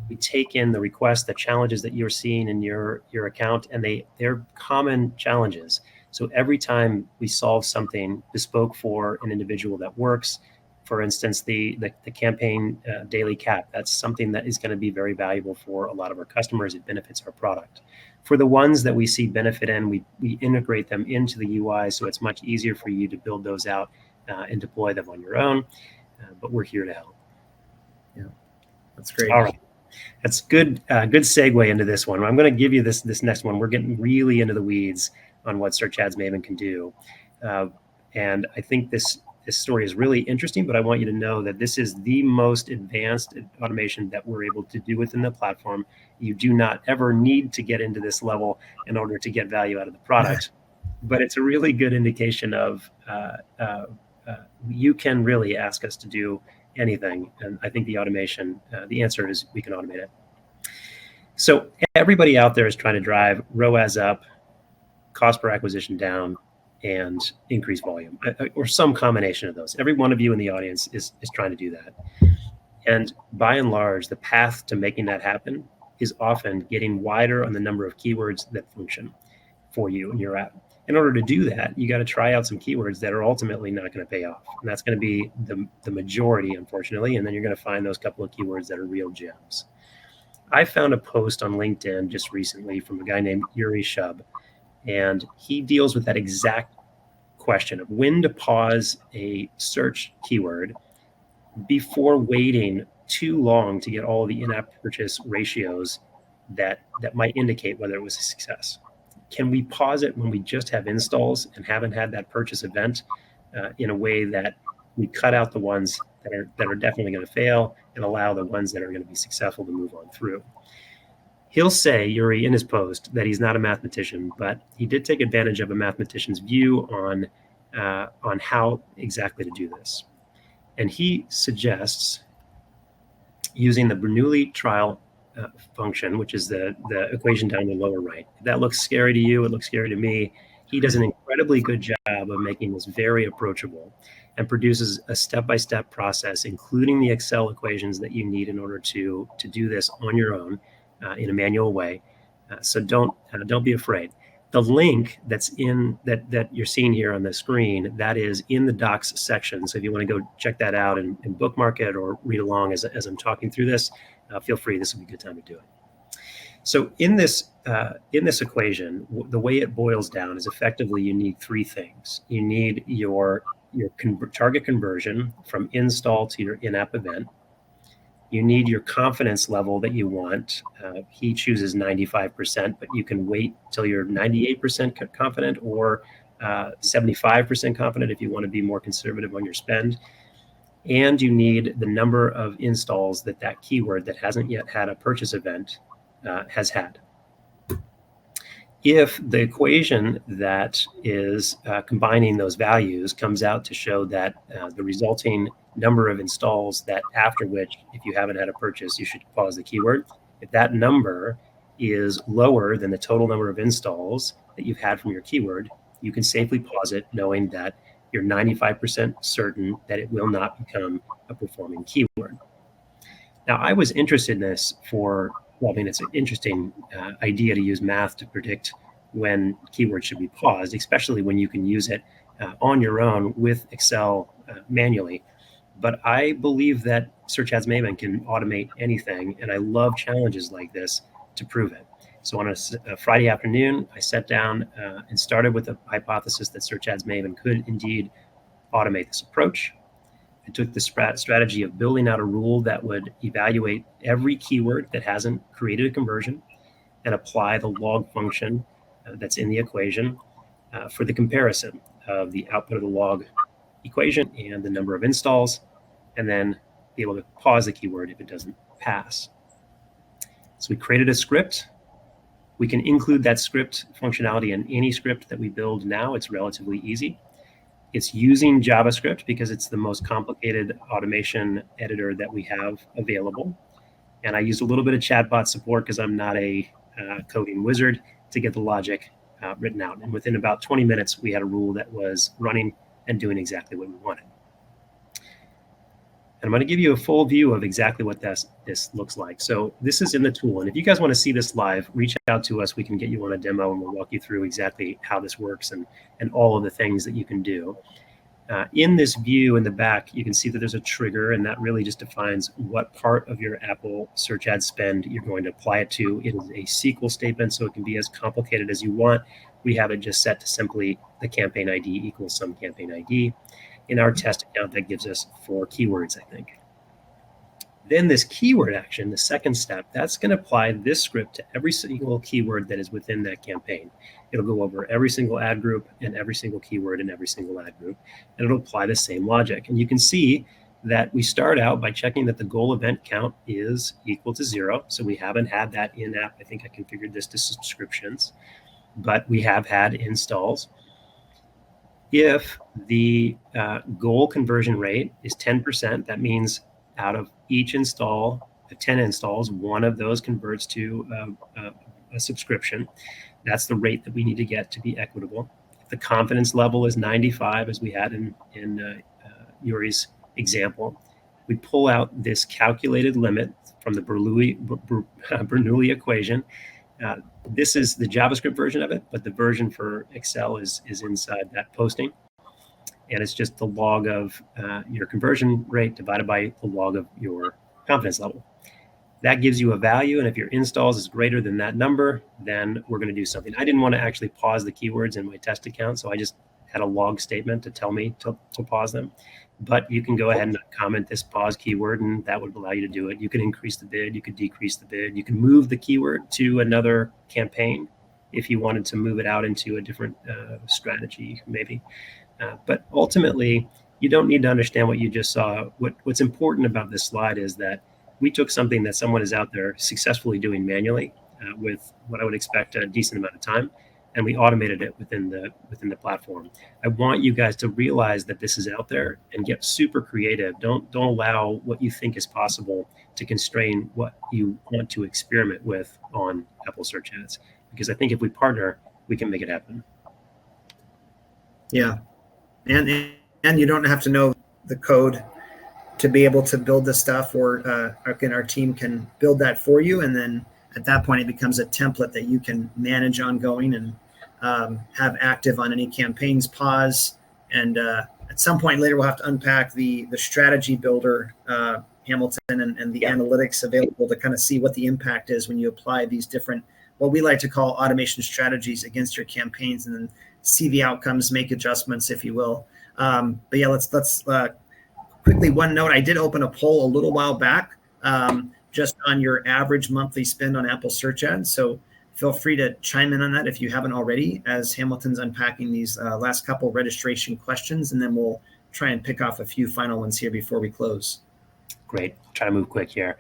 we take in the requests, the challenges that you're seeing in your account, and they're common challenges. So every time we solve something bespoke for an individual that works For instance, the campaign daily cap, that's something that is going to be very valuable for a lot of our customers. It benefits our product. For the ones that we see benefit in, we integrate them into the UI, so it's much easier for you to build those out and deploy them on your own. But we're here to help. Yeah, that's great. All right. That's good. Good segue into this one. I'm going to give you this next one. We're getting really into the weeds on what Search Ads Maven can do, and I think this story is really interesting. But I want you to know that this is the most advanced automation that we're able to do within the platform. You do not ever need to get into this level in order to get value out of the product, but it's a really good indication of you can really ask us to do anything. And I think the automation, the answer is we can automate it. So everybody out there is trying to drive ROAS up, cost per acquisition down, and increase volume, or some combination of those. Every one of you in the audience is trying to do that. And by and large, the path to making that happen is often getting wider on the number of keywords that function for you in your app. In order to do that, you got to try out some keywords that are ultimately not going to pay off. And that's going to be the majority, unfortunately. And then you're going to find those couple of keywords that are real gems. I found a post on LinkedIn just recently from a guy named Yuri Shub, and he deals with that exact question of when to pause a search keyword before waiting too long to get all of the in-app purchase ratios that might indicate whether it was a success. Can we pause it when we just have installs and haven't had that purchase event in a way that we cut out the ones that are definitely going to fail and allow the ones that are going to be successful to move on through? He'll say, Yuri, in his post, that he's not a mathematician, but he did take advantage of a mathematician's view on how exactly to do this. And he suggests using the Bernoulli trial function, which is the equation down the lower right. If that looks scary to you, it looks scary to me. He does an incredibly good job of making this very approachable and produces a step-by-step process, including the Excel equations that you need in order to do this on your own in a manual way. So don't be afraid. The link that's in that you're seeing here on the screen, that is in the docs section. So if you want to go check that out and bookmark it or read along as I'm talking through this, feel free. This will be a good time to do it. So in this equation, the way it boils down is effectively you need three things. You need your target conversion from install to your in-app event. You need your confidence level that you want. He chooses 95%, but you can wait till you're 98% confident or 75% confident if you want to be more conservative on your spend. And you need the number of installs that keyword that hasn't yet had a purchase event has had. If the equation that is combining those values comes out to show that the resulting number of installs that after which, if you haven't had a purchase, you should pause the keyword. If that number is lower than the total number of installs that you've had from your keyword, you can safely pause it, knowing that you're 95% certain that it will not become a performing keyword. Now, I was interested in this it's an interesting idea to use math to predict when keywords should be paused, especially when you can use it on your own with Excel manually. But I believe that Search Ads Maven can automate anything, and I love challenges like this to prove it. So on a Friday afternoon, I sat down and started with a hypothesis that Search Ads Maven could indeed automate this approach. I took the strategy of building out a rule that would evaluate every keyword that hasn't created a conversion and apply the log function that's in the equation for the comparison of the output of the log equation and the number of installs, and then be able to pause the keyword if it doesn't pass. So we created a script. We can include that script functionality in any script that we build now. It's relatively easy. It's using JavaScript because it's the most complicated automation editor that we have available. And I used a little bit of chatbot support because I'm not a coding wizard to get the logic written out. And within about 20 minutes, we had a rule that was running and doing exactly what we wanted. And I'm going to give you a full view of exactly what this looks like. So this is in the tool. And if you guys want to see this live, reach out to us. We can get you on a demo and we'll walk you through exactly how this works and all of the things that you can do. In this view in the back, you can see that there's a trigger, and that really just defines what part of your Apple search ad spend you're going to apply it to. It is a SQL statement, so it can be as complicated as you want. We have it just set to simply the campaign ID equals some campaign ID. In our test account, that gives us 4 keywords, I think. Then this keyword action, the second step, that's going to apply this script to every single keyword that is within that campaign. It'll go over every single ad group and every single keyword in every single ad group, and it'll apply the same logic. And you can see that we start out by checking that the goal event count is equal to 0. So we haven't had that in-app. I think I configured this to subscriptions, but we have had installs. If the goal conversion rate is 10%, that means out of each install, 10 installs, one of those converts to a subscription. That's the rate that we need to get to be equitable. If the confidence level is 95, as we had in Yuri's example, we pull out this calculated limit from the Bernoulli equation. This is the JavaScript version of it, but the version for Excel is inside that posting. And it's just the log of your conversion rate divided by the log of your confidence level. That gives you a value, and if your installs is greater than that number, then we're going to do something. I didn't want to actually pause the keywords in my test account, so I just had a log statement to tell me to pause them. But you can go ahead and comment this pause keyword, and that would allow you to do it. You can increase the bid, you could decrease the bid, you can move the keyword to another campaign if you wanted to move it out into a different strategy, maybe. But ultimately, you don't need to understand what you just saw. What's important about this slide is that we took something that someone is out there successfully doing manually with what I would expect a decent amount of time, and we automated it within the platform. I want you guys to realize that this is out there and get super creative. Don't allow what you think is possible to constrain what you want to experiment with on Apple Search Ads, because I think if we partner, we can make it happen. Yeah. And you don't have to know the code to be able to build this stuff, or our team can build that for you. And then at that point, it becomes a template that you can manage ongoing and have active on any campaigns, pause. And at some point later, we'll have to unpack the strategy builder, Hamilton, and the analytics available to kind of see what the impact is when you apply these different, what we like to call automation strategies against your campaigns, and then see the outcomes, make adjustments, if you will. But yeah, let's quickly, one note, I did open a poll a little while back just on your average monthly spend on Apple Search Ads. So feel free to chime in on that if you haven't already, as Hamilton's unpacking these last couple registration questions, and then we'll try and pick off a few final ones here before we close. Great. I'll try to move quick here.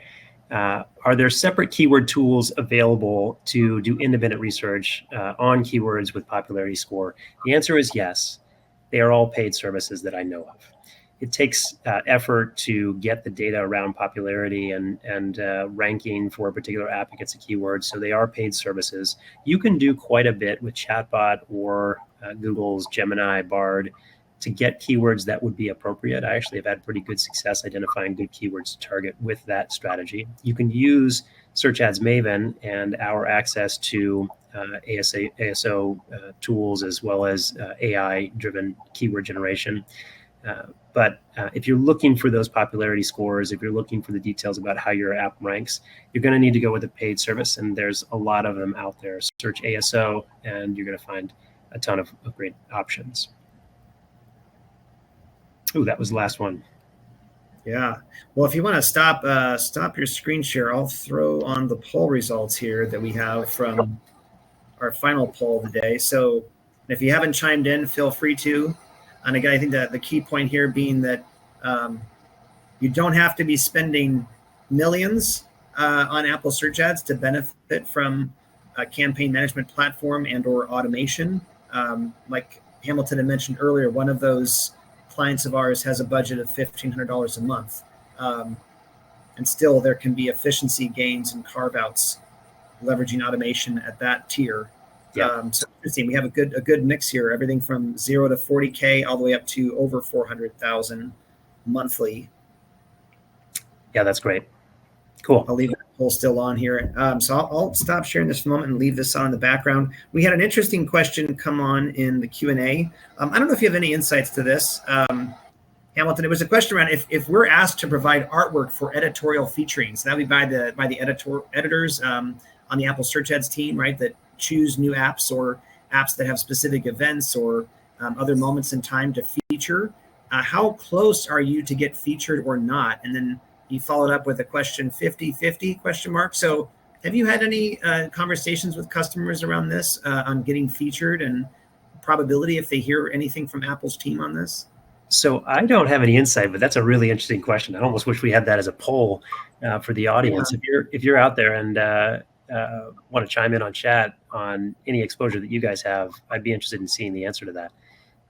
Are there separate keyword tools available to do independent research on keywords with popularity score? The answer is yes. They are all paid services that I know of. It takes effort to get the data around popularity and ranking for a particular app against a keyword. So they are paid services. You can do quite a bit with Chatbot or Google's Gemini, Bard, to get keywords that would be appropriate. I actually have had pretty good success identifying good keywords to target with that strategy. You can use Search Ads Maven and our access to ASO tools, as well as AI-driven keyword generation. But if you're looking for those popularity scores, if you're looking for the details about how your app ranks, you're going to need to go with a paid service, and there's a lot of them out there. Search ASO, and you're going to find a ton of great options. Oh, that was the last one. Yeah. Well, if you want to stop your screen share, I'll throw on the poll results here that we have from our final poll of the day. So if you haven't chimed in, feel free to. And again, I think that the key point here being that you don't have to be spending millions on Apple Search Ads to benefit from a campaign management platform and or automation. Like Hamilton had mentioned earlier, one of those clients of ours has a budget of $1,500 a month. And still there can be efficiency gains and carve-outs leveraging automation at that tier. Yeah. So we have a good mix here, everything from 0 to 40K all the way up to over 400,000 monthly. Yeah, that's great. Cool. I'll leave it poll still on here. So I'll stop sharing this for a moment and leave this on in the background. We had an interesting question come on in the Q&A. I don't know if you have any insights to this. Hamilton, it was a question around if we're asked to provide artwork for editorial featuring, so that would be by the editors on the Apple Search Ads team, right, that choose new apps or apps that have specific events or other moments in time to feature. How close are you to get featured or not? And then you followed up with a question 50-50 question mark. So have you had any conversations with customers around this on getting featured and probability if they hear anything from Apple's team on this? So I don't have any insight, but that's a really interesting question. I almost wish we had that as a poll for the audience. Yeah. If you're out there and want to chime in on chat on any exposure that you guys have, I'd be interested in seeing the answer to that.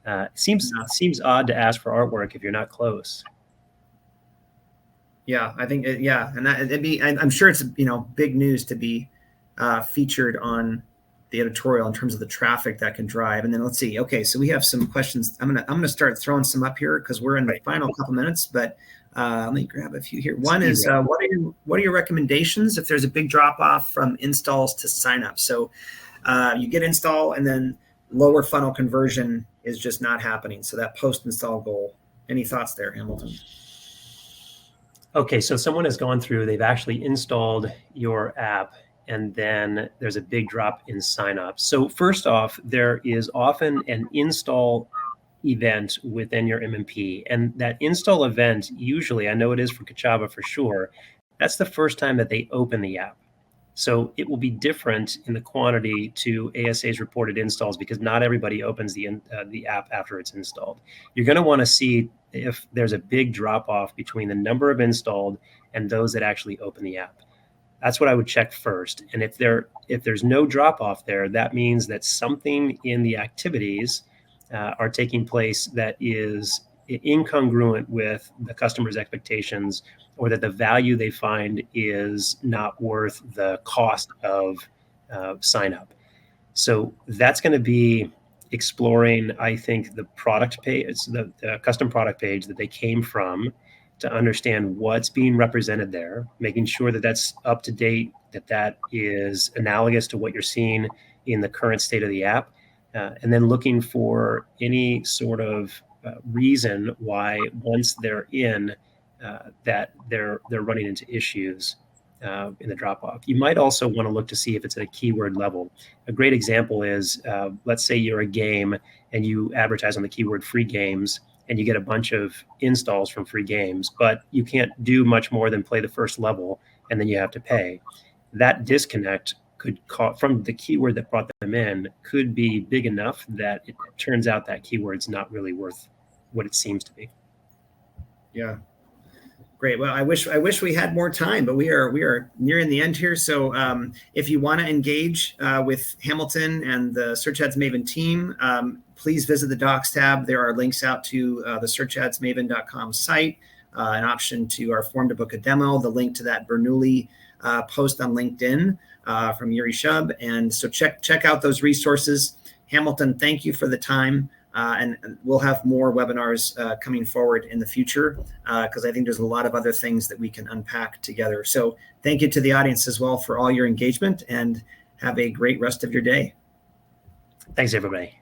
It seems odd to ask for artwork if you're not close. Yeah, I think and that it'd be. I'm sure it's big news to be featured on the editorial in terms of the traffic that can drive. And then let's see. Okay, so we have some questions. I'm gonna start throwing some up here because we're in the final couple minutes. But let me grab a few here. One is what are your recommendations if there's a big drop off from installs to signup? So you get install and then lower funnel conversion is just not happening. So that post install goal. Any thoughts there, Hamilton? Okay, so someone has gone through, they've actually installed your app, and then there's a big drop in signup. So first off, there is often an install event within your MMP, and that install event, usually, I know it is for Kochava for sure, that's the first time that they open the app. So it will be different in the quantity to ASA's reported installs because not everybody opens the app after it's installed. You're going to want to see if there's a big drop off between the number of installed and those that actually open the app. That's what I would check first. And if there's no drop off there, that means that something in the activities are taking place that is incongruent with the customer's expectations, or that the value they find is not worth the cost of sign up. So that's going to be exploring, I think, the product page, the custom product page that they came from, to understand what's being represented there, making sure that that's up to date, that is analogous to what you're seeing in the current state of the app, and then looking for any sort of reason why once they're in, that they're running into issues in the drop off. You might also want to look to see if it's at a keyword level. A great example is, let's say you're a game and you advertise on the keyword free games, and you get a bunch of installs from free games, but you can't do much more than play the first level, and then you have to pay. That disconnect could from the keyword that brought them in could be big enough that it turns out that keyword's not really worth what it seems to be. Yeah. Great. Well, I wish we had more time, but we are nearing the end here. So if you want to engage with Hamilton and the Search Ads Maven team, please visit the Docs tab. There are links out to the searchadsmaven.com site, an option to our form to book a demo, the link to that Bernoulli post on LinkedIn from Yuri Shub. And so check out those resources. Hamilton, thank you for the time. And we'll have more webinars coming forward in the future because I think there's a lot of other things that we can unpack together. So thank you to the audience as well for all your engagement, and have a great rest of your day. Thanks, everybody.